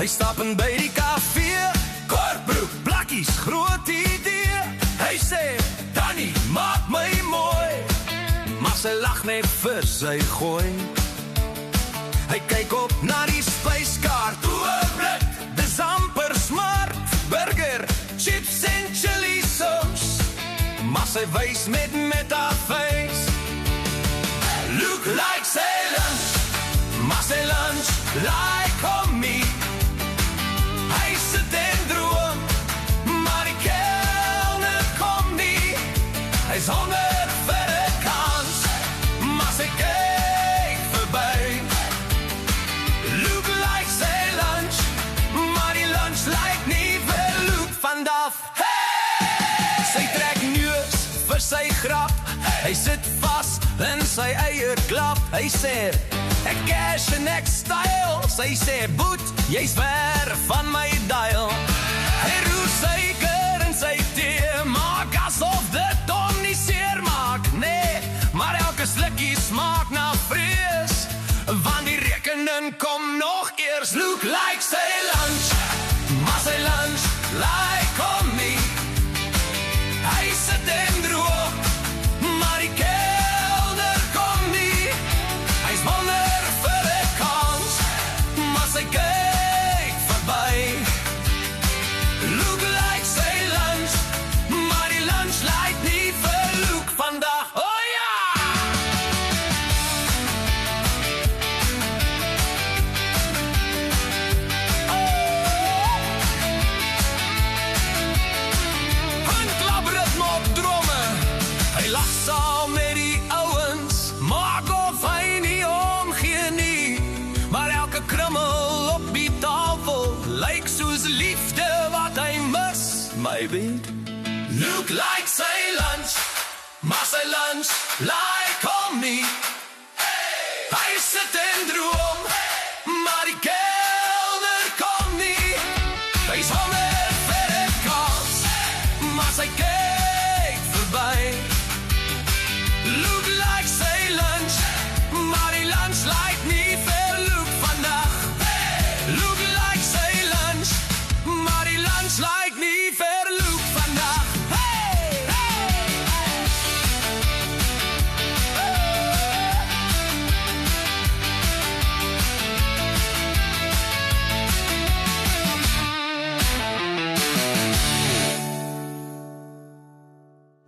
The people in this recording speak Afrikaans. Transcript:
Hy stap in by die kafee, kortbroek, plakkies, groot idee. Hy sê, Danny, maak my mooi, maar sy lag net vir sy gooi. Hy kyk op na die spyskaart, oorblik, dis amper smart, burger, chips en chili sauce, maar sy wys met haar face. Look like say lunch, maar sy lunch like on me. Hy sit en droom, maar die kelner kom nie. Hy's honger vir 'n kans, maar sy kyk verby. Look like say lunch, maar die lunch like nie vir Luke van Daf. Hey! Sy trek neus vir sy grap, hy sit vas in sy eierklap. Hy sê, ek cash en ek style. Sy sê, boet, jy's ver van my dial. Hy roer suiker in sy thee, maak asof dit hom nie seer maak. Nee, maar elke slikkie smaak na vrees, want die rekening kom nog eers. Look like sy lunch, maar sy lunch like on me. Hy sit en droog, maar die kelner kom nie. Hy's wonder vir 'n kans, maar sy kyk verby. Look like sy lunch, maar die lunch like nie vir Luke vandag. Oh ja! Handklapritme op drome, hy lag saam met die ouens, maak of hy nie omgee nie, maar elke krummel op die tafel lyk soos liefde wat hy mis, maybe. Look like sy lunch, maar sy lunch like on me. Hy sit en droom,